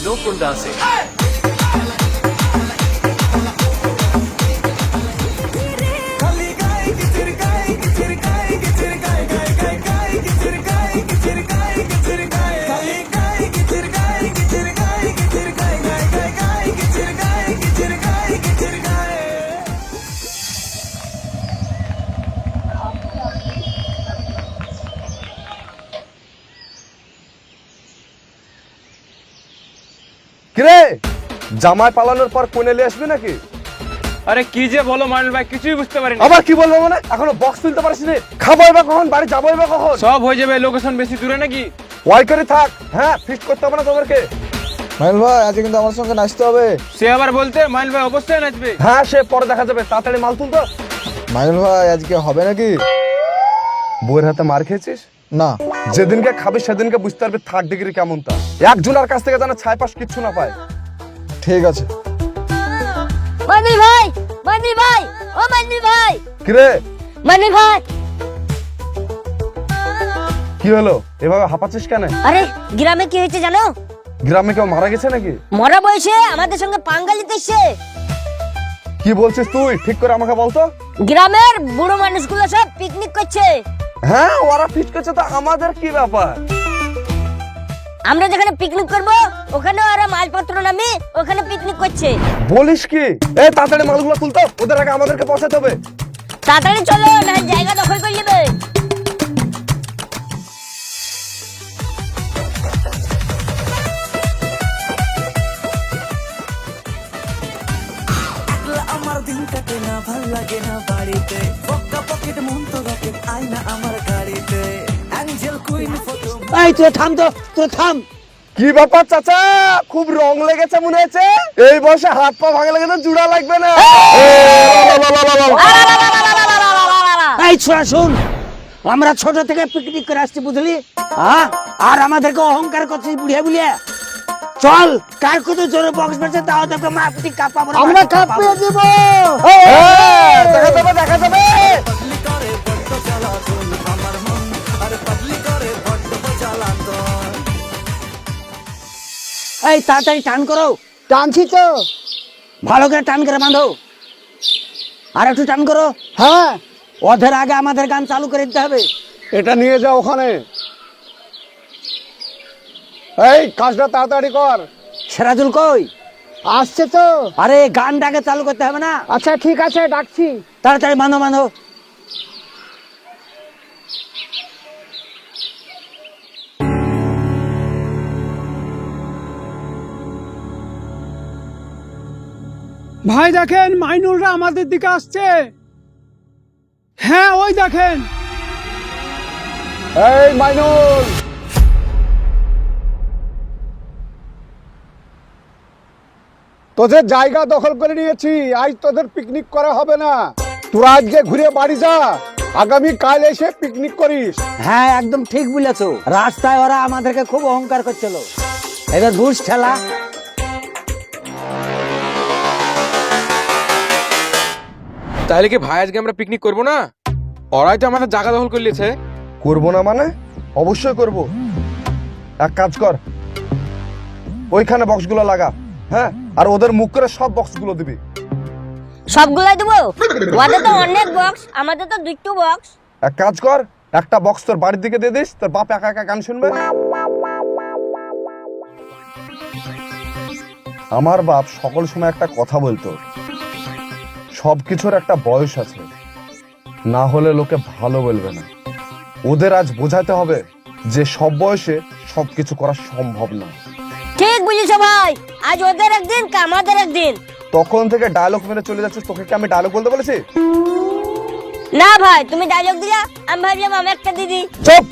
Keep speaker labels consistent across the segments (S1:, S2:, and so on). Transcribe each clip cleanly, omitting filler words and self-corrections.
S1: No full dancing.
S2: কিরে জামাই পালানোর পর কোনে নিয়ে আসবে নাকি?
S3: আরে কি যে বলো মাইনুল ভাই, কিছুই বুঝতে পারিনি।
S2: আবার কি বলবো মানে? এখনো বক্স তুলতে পারিস নি? খাবোই বা কখন, বাড়ি যাবোই বা কখন?
S3: সব হয়ে যাবে, লোকেশন বেশি দূরে নাকি?
S2: ওয়াই করে থাক। হ্যাঁ, ফিক্স করতে হবে না তোদেরকে?
S4: মাইনুল ভাই আজকে কিন্তু আমার সঙ্গে নাচতে হবে।
S3: সে আবার বলতে মাইনুল ভাই অবশ্যই নাচবে।
S2: হ্যাঁ, সে পরে দেখা যাবে, তাড়াতাড়ি মাল তুল তো।
S4: মাইনুল ভাই আজকে হবে নাকি?
S2: বউয়ের হাতে মার খেয়েছিস?
S4: না।
S2: যেদিনকে খাবি সেদিনকে বুঝতে পারবি থার্ড ডিগ্রি কেমন। তা একজনের কাছ থেকে যেন ছাই পাশ কিচ্ছু না পায়।
S4: ঠিক আছে।
S5: মাইনুল ভাই, মাইনুল ভাই, ও মাইনুল ভাই,
S2: কিরে
S5: মাইনুল ভাই।
S2: কি হলো, এভাবে হাঁপাচ্ছিস কেন?
S5: আরে গ্রামে কি হয়েছে জানো?
S2: গ্রামে কেউ মারা গেছে নাকি?
S5: মরা বয়সে আমাদের সঙ্গে পাঙ্গা নিতে এসছে।
S2: কি বলছিস তুই? ঠিক করে আমাকে বলতো।
S5: গ্রামের বুড়ো মানুষগুলো সব পিকনিক করছে।
S2: হ্যাঁ, ওরা ফিট করছে, তো আমাদের কি ব্যাপার?
S5: আমরা যেখানে পিকনিক করব ওখানে ওরা মালপত্র নামে ওখানে পিকনিক করছে।
S2: বলিস কি? এই তাড়াতাড়ি মালগুলো তুলতো, ওদের আগে আমাদেরকে পৌঁছাতে হবে।
S5: তাড়াতাড়ি চলো, না জায়গা দখল করে নেবে।
S6: আমার দিন কাটে না, ভাল লাগে না বাড়িতে, পক্কা পকেট মন তো রাখে আয়না আমার গাড়িতে, অ্যাঞ্জেল কুইন ফটো।
S7: এই তুই থাম তো, তুই থাম।
S2: কি ব্যাপার চাচা, খুব রং লেগেছে মনে হচ্ছে। এই বয়সে হাত পা ভাঙা লেগে তো জুড়া লাগবে না?
S7: এই ছোড়া শুন, আমরা ছোট থেকে পিকনিক করে আসছি বুঝলি, হ্যাঁ? আর আমাদেরকে অহংকার করছিস বুড়িয়া বুড়িয়া। চল, কার কত জোরে বক্স বাজছে তাও তোকে মাপটি কাঁপাবো, আমরা কাঁপিয়ে দিব।
S2: দেখা যাবে, দেখা যাবে।
S6: পাগলি করে বড্ড জ্বালাতন আমার মন, আরে পাগলি করে বড্ড জ্বালাতন।
S7: এই তাড়াতাড়ি টান করো।
S4: টানছি তো।
S7: ভালো করে টান করে বাঁধো, আর একটু টান করো।
S4: হ্যাঁ,
S7: ওদের আগে আমাদের গান চালু করে দিতে হবে।
S2: এটা নিয়ে যাও ওখানে। এই কাজটা তাড়াতাড়ি কর।
S7: সেরাজুল কই?
S4: আসছে তো।
S7: আরে গানটাকে চালু করতে হবে না?
S4: আচ্ছা ঠিক আছে, ডাকছি।
S7: তাড়াতাড়ি বাঁধো বাঁধো।
S8: ভাই দেখেন, মাইনুলরা আমাদের দিকে আসছে। হ্যাঁ, ওই দেখেন।
S2: এই মাইনুল, তোদের জায়গা দখল করে নিয়েছি, আজ তোদের পিকনিক করা হবে না। তোরা আজকে ঘুরে বাড়ি যা, আগামী কাল এসে পিকনিক করিস।
S7: হ্যাঁ একদম ঠিক বলেছো, রাস্তায় ওরা আমাদেরকে খুব অহংকার করছিল। এবার বুঝ ঠেলা।
S3: তাহলে কি ভাই আজকে আমরা পিকনিক করব না? ওরাই তো আমাদের জায়গা দখল করে নিয়েছে।
S2: করবো না মানে? অবশ্যই করব। এক কাজ কর, ওইখানে বক্সগুলো লাগা। হ্যাঁ, আর ওদের মুখ করে সব বক্সগুলো দিবি।
S5: সবগুলাই দেবো? ওদের তো অনেক বক্স, আমাদের তো দুটো বক্স।
S2: এক কাজ কর, একটা বক্স তোর বাড়ির দিকে দিয়ে দিস, তোর বাপ একা একা গান শুনবে। আমার বাপ সকল সময় একটা কথা বলতো, সবকিছুর একটা বয়স আছে, না হলে লোকে ভালো বলবে না। ওদের আজ বোঝাতে হবে যে সব বয়সে সবকিছু করা সম্ভব না।
S5: ঠিক বুঝেছো ভাই, আজ ওদের একদিন আমাদের একদিন।
S2: তখন থেকে ডায়লগ মেরে চলে যাচ্ছিস, তোকে কি আমি ডায়লগ বলতে বলেছি?
S5: না ভাই, তুমি ডায়লগ দিলা, আমি ভাবলাম আমি একটা দিদি।
S2: চুপ!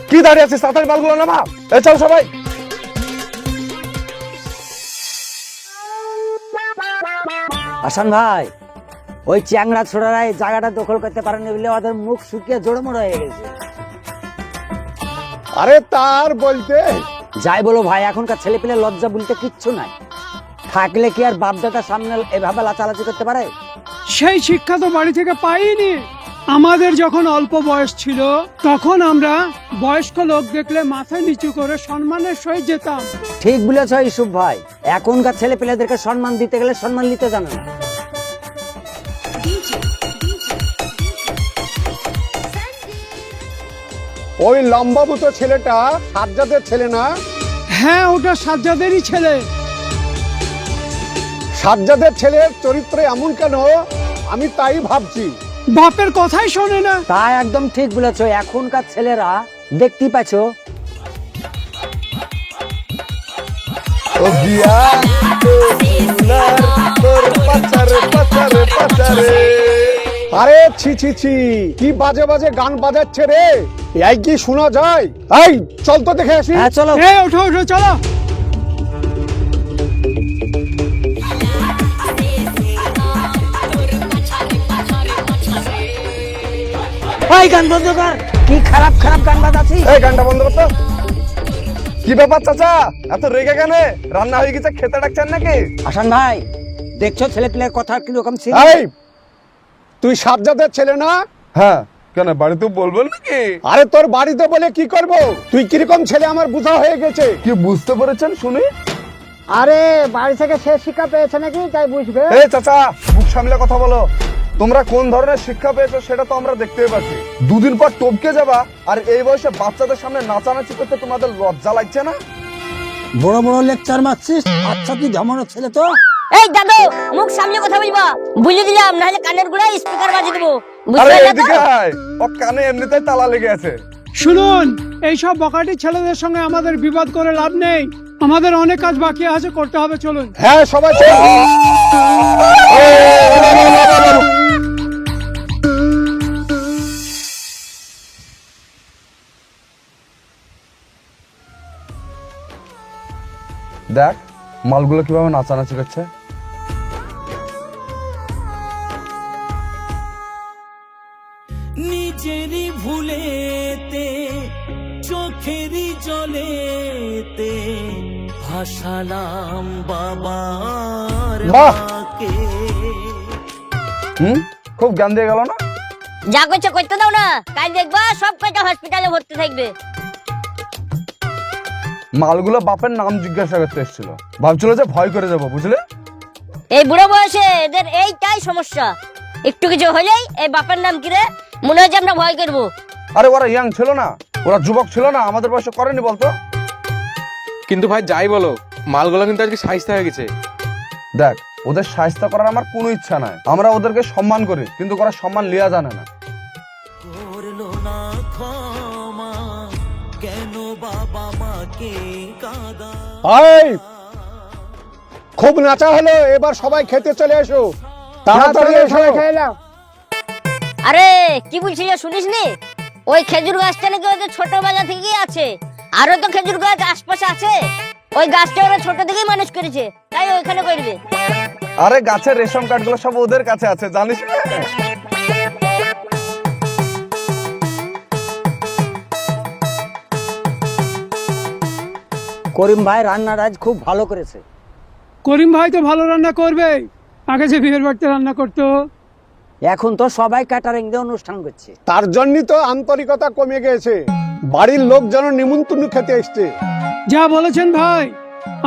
S2: কি দাঁড়িয়ে আছিস? তাড়াতাড়ি মালগুলো নামা। এই চল সবাই।
S7: হাসান ভাই, ওই চ্যাংড়া ছোড়ারা এই জায়গাটা দখল করতে পারেনি বলে ওদের মুখ শুকিয়ে জোড়মোড় হয়ে গেছে।
S2: আরে তার বলতে
S7: যাই বলো ভাই, এখনকার ছেলে পেলে লজ্জা বলতে কিচ্ছু নাই। থাকলে কি আর বাপদাদার সামনে এভাবে লাচালাচি করতে পারে?
S8: সেই শিক্ষা তো বাড়ি থেকে পাইনি। আমাদের যখন অল্প বয়স ছিল তখন আমরা বয়স্ক লোক দেখলে মাথা নিচু করে সম্মানের সহিত যেতাম।
S7: ঠিক বলেছ ইউসুফ ভাই, এখনকার ছেলে পেলেদেরকে সম্মান দিতে গেলে সম্মান দিতে জানে না।
S4: ওই লম্বা বুতো ছেলেটা সাজ্জাদের ছেলে না?
S8: হ্যাঁ, ওটা সাজ্জাদেরই ছেলে।
S4: সাজ্জাদের ছেলের চরিত্র এমন কেন, আমি তাই ভাবছি।
S8: বাপের কথাই শোনে না।
S7: তা একদম ঠিক বলেছ, এখনকার ছেলেরা দেখতে পাচ্ছ।
S2: ও দিয়া তোর পাচারে পাচারে পাচারে।
S4: আরে ছি ছি ছি, কি বাজে বাজে গান বাজাচ্ছে রে, এই কি শোনা যায়? এই চল তো দেখে আসি।
S7: হ্যাঁ চলো।
S8: এই ওঠো ওঠো, চলো।
S7: ওই গান বন্ধ কর, কি খারাপ খারাপ গান বাজাচ্ছি।
S2: এই গানটা বন্ধ করতো। কি ব্যাপার চাচা, এত রেগে কেন? রান্না হয়ে গেছে, খেতে ডাকছেন নাকি?
S7: হাসান ভাই, দেখছো ছেলে পেলের কথা কিরকম ছিল?
S4: এই তুই সাজ্জাদের ছেলে না?
S2: হ্যাঁ, কেন বাড়িতে বলবেন নাকি?
S4: আরে তোর বাড়িতে বলে কি করব, তুই কিরকম ছেলে আমার বোঝা হয়ে গেছে।
S2: কি বুঝতে পেরেছেন শুনি?
S4: আরে বাড়ি থেকে সে শিক্ষা পেয়েছে নাকি, তাই বুঝবে।
S2: এই চাচা, মুখ সামলে কথা বলো। তোমরা কোন ধরনের শিক্ষা পেয়েছো সেটা তো আমরা দেখতেই পাচ্ছি। দুদিন পর টপকে যাবা, আর এই বয়সে বাচ্চাদের সামনে নাচানাচি করতে তোমাদের লজ্জা লাগছে না?
S7: বড় বড় লেকচার মারছিস। আচ্ছা তুই ঝামানো ছেলে তো।
S5: এই দাদু, মুখ সামনে কথা বলবা, বুঝে দিলাম, নাহলে কানের গুলো স্পিকার বাজিয়ে দেবো,
S2: আরে
S5: বুঝতে
S2: এদিকে আয়, ও কানে এমনিতেই তালা লেগে আছে।
S8: শুনুন, এইসব বকাটি ছেলেদের সঙ্গে আমাদের বিবাদ করে লাভ নেই। আমাদের অনেক কাজ বাকি আছে, করতে হবে, চলুন।
S4: হ্যাঁ সবাই চল।
S2: দেখ মালগুলো কিভাবে নাচানাচি করছে।
S6: নিজেরই ভুলেতে চোখেরই জলেতে ভাসালাম বাবার
S2: বাহ!
S6: মাকে।
S2: খুব জ্ঞান দিয়ে গেল না?
S5: যা করছে করতে দাও না, কাল দেখবা সব কটা হসপিটালে ভর্তি থাকবে।
S2: মালগুলো বাপের নাম জিজ্ঞাসা করতে এসেছিল, ভাবছিল যে ভয় করে যাবো, বুঝলে?
S5: এই বুড়ো বয়সে এদের এইটাই সমস্যা, একটু কিছু হলেই এই বাপের নাম কি রে, মনে হয় যে আমরা ভয় করবো।
S2: আরে ওরা ইয়াং ছিল না, ওরা যুবক ছিল না, আমাদের বয়সে করেনি বলতো?
S3: কিন্তু ভাই যাই বলো, মালগুলো কিন্তু আজকে সাইজটা হয়ে গেছে।
S2: দেখ, ওদের সাহায্য করার আমার কোনো ইচ্ছা নাই। আমরা ওদেরকে সম্মান করি, কিন্তু ওরা সম্মান লিয়া জানে না।
S6: করলো না ক্ষমা, কেন বাবা মাকে কাঁদা।
S4: এই খুব নাচা হলো, এবার সবাই খেতে চলে এসো, তাড়াতাড়ি এসো।
S5: আরে কি বলছিস শুনিস নি? ওই খেজুর গাছটা নাকি ওদের ছোটবেলা থেকেই আছে, আরো তো খেজুর গাছ আশপাশে আছে, ওই গাছটা ওরা ছোট থেকেই মানুষ করেছে, তাই ওইখানে করবে।
S2: আরে গাছের রেশম কাঠগুলো সব ওদের কাছে আছে, জানিস না?
S7: করিম ভাই রান্নার আজ খুব ভালো করেছে।
S8: করিম ভাই তো ভালো রান্না করবে, আগে যে বিয়ের বাড়িতে রান্না করতো।
S7: এখন তো সবাই ক্যাটারিং দিয়ে অনুষ্ঠান করছে।
S4: তার জন্যই তো আন্তরিকতা কমে গেছে, বাড়ির লোক যেন নিমন্ত্রণ খেতে এসছে।
S8: যা বলেছেন ভাই,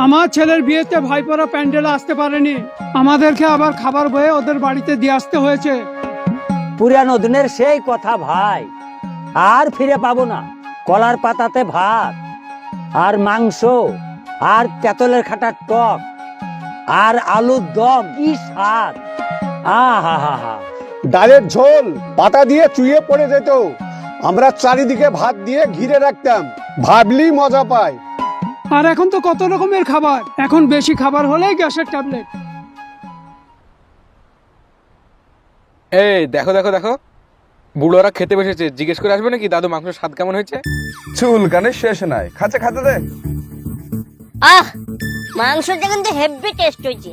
S8: আমার ছেলের বিয়েতে ভাইপোরা প্যান্ডেলে আসতে পারেনি, আমাদেরকে আবার খাবার বয়ে ওদের বাড়িতে দিয়ে আসতে হয়েছে।
S7: পুরানো দিনের সেই কথা ভাই, আর ফিরে পাবো না। কলার পাতাতে ভাত আর মাংস আর তেঁতুলের খাটার টক আর আলুর দম, কি স্বাদ! আহা হা হা।
S4: ডালের ঝোল পাতা দিয়ে চুইয়ে পড়ে যেত, আমরা চারিদিকে ভাত দিয়ে ঘিরে রাখতাম, ভাবলি মজা পায়।
S8: আর এখন তো কত রকমের খাবার, এখন বেশি খাবার হলেই গ্যাসের ট্যাবলেট।
S3: এই দেখো দেখো দেখো, বুড়োরা খেতে বসেছে, জিজ্ঞেস করে আসবে নাকি দাদু মাংস স্বাদ কেমন হয়েছে?
S2: চুলকানি শেষ নাই, খাচ্ছে খাতে দে।
S5: আহ, মাংসটা কিন্তু হেভি টেস্ট হয়েছে।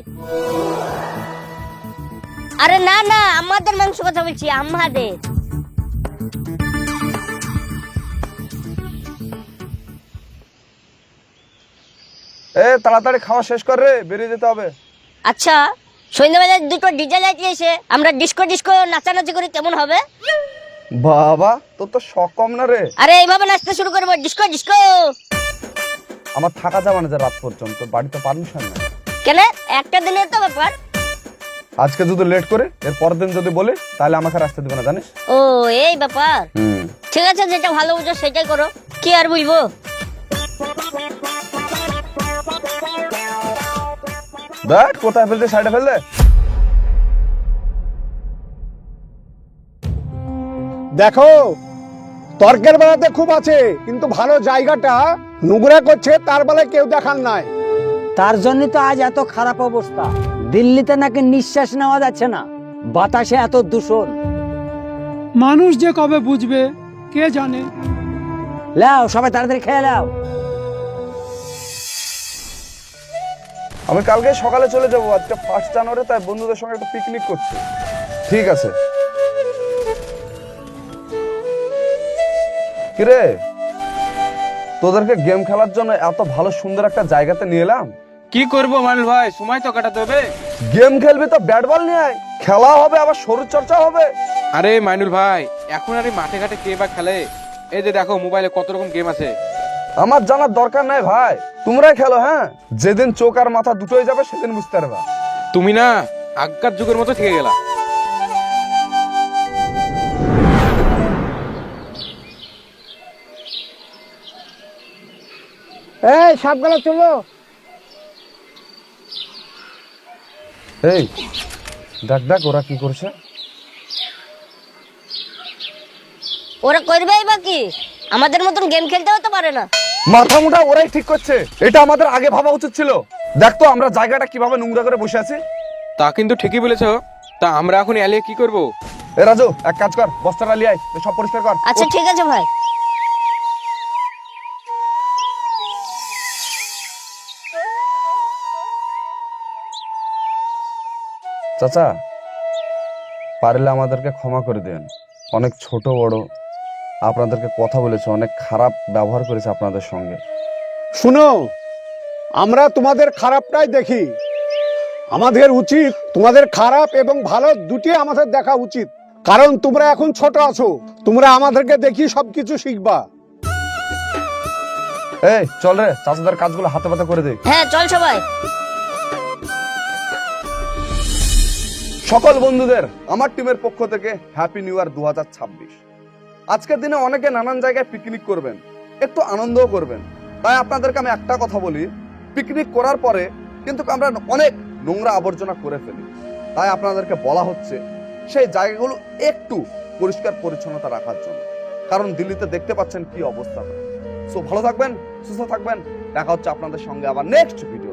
S5: আরে না না, আমাদের মাংস কথা বলছি, আমাদের।
S2: তাড়াতাড়ি খাওয়া শেষ কর রে, বেরিয়ে যেতে হবে।
S5: আচ্ছা, সন্ধ্যাবেলায় দুটো ডিজে লাইট এসে আমরা ডিস্কো ডিস্কো নাচানাচি করি, কেমন হবে?
S2: বাবা তোর তো শখ কম না রে।
S5: আরে এইভাবে নাচতে শুরু করবো, ডিস্কো ডিস্কো।
S2: আমার থাকা যাবে না যে রাত পর্যন্ত, বাড়িতে পারমিশন না।
S5: কেন? একটা দিনের তো ব্যাপার।
S2: আজকে যদি লেট করে এর পরের দিন যদি বলে তাহলে আমাকে রাস্তা দিবে না, জানিস?
S5: ও এই ব্যাপার। ঠিক আছে, যেটা ভালো বুঝো সেটাই করো, কি আর বুঝবো।
S2: দেখ কোথায় ফেলতে, সাইডে ফেললে।
S4: দেখো তর্কের বেলাতে খুব আছে, কিন্তু ভালো জায়গাটা নোংরা করছে তার বেলায় কেউ দেখার নাই।
S7: তার জন্য তো আজ এত খারাপ অবস্থা। দিল্লিতে নাকি নিঃশ্বাস নেওয়া যাচ্ছে না, বাতাসে এত দূষণ।
S8: মানুষ যে কবে বুঝবে কে জানে।
S7: লাও সবাই তাড়াতাড়ি খেয়ে নাও।
S2: আমি কালকে সকালে চলে যাবো, আজকে 1 জানুয়ারি, তাই বন্ধুদের সঙ্গে একটা পিকনিক করছি। ঠিক আছে। কিরে তোদেরকে গেম খেলার জন্য এত ভালো সুন্দর একটা জায়গাতে নিয়ে এলাম।
S3: কি করবো মাইনুল ভাই, সময় তো কাটাতে হবে।
S2: গেম খেলবি তো ব্যাট বল নিয়ে আয়, খেলা হবে, আবার শরীর চর্চা হবে।
S3: আরে মাইনুল ভাই, এখন আর এই মাঠে ঘাটে কে বা খেলে? এই যে দেখো মোবাইলে কত রকম গেম আছে।
S2: আমার জানার দরকার নাই ভাই, তোমরাই খেলো। হ্যাঁ, যেদিন চোখ আর মাথা দুটোই যাবে সেদিন বুঝতে পারবা।
S3: তুমি না আগকার যুগের মতো থেকে গেলা।
S4: এই সাপগুলো চলো।
S2: এই দেখ দেখ ওরা কি করছে।
S5: ওরা করবেই বা কি? আমাদের মতন গেম খেলতেও তো পারে না।
S2: মাথা মুঠা ওরাই ঠিক করছে, এটা আমাদের আগে ভাবা উচিত ছিল। দেখ তো আমরা জায়গাটা কিভাবে নোংরা করে বসে আছি।
S3: তা কিন্তু ঠিকই বলেছো। তা আমরা এখন এলিয়ে কি করব?
S2: এ রাজু, এক কাজ কর, বস্তাটা লিয়ে আয়, সব পরিষ্কার কর।
S5: আচ্ছা ঠিক আছে ভাই।
S2: চাচা পারলে আমাদেরকে ক্ষমা করে দেন। অনেক ছোট বড় আপনাদেরকে কথা বলেছে, অনেক খারাপ ব্যবহার করেছে আপনাদের সঙ্গে।
S4: শুনো, আমরা তোমাদের খারাপটাই দেখি। আমাদের উচিত তোমাদের খারাপ এবং ভালো দুটি আমাদের দেখা উচিত, কারণ তোমরা এখন ছোট আছো, তোমরা আমাদেরকে দেখি সবকিছু শিখবা।
S2: এই চল রে, চাচাদের কাজগুলো হাতে পাতে করে দে।
S5: হ্যাঁ চল সবাই।
S2: সকল বন্ধুদের আমার টিমের পক্ষ থেকে হ্যাপি নিউ ইয়ার 2026। আজকের দিনে অনেকে নানান জায়গায় পিকনিক করবেন, একটু আনন্দও করবেন। তাই আপনাদেরকে আমি একটা কথা বলি, পিকনিক করার পরে কিন্তু আমরা অনেক নোংরা আবর্জনা করে ফেলি। তাই আপনাদেরকে বলা হচ্ছে সেই জায়গাগুলো একটু পরিষ্কার পরিচ্ছন্নতা রাখার জন্য, কারণ দিল্লিতে দেখতে পাচ্ছেন কি অবস্থা। সো ভালো থাকবেন, সুস্থ থাকবেন, দেখা হচ্ছে আপনাদের সঙ্গে আবার নেক্সট ভিডিও।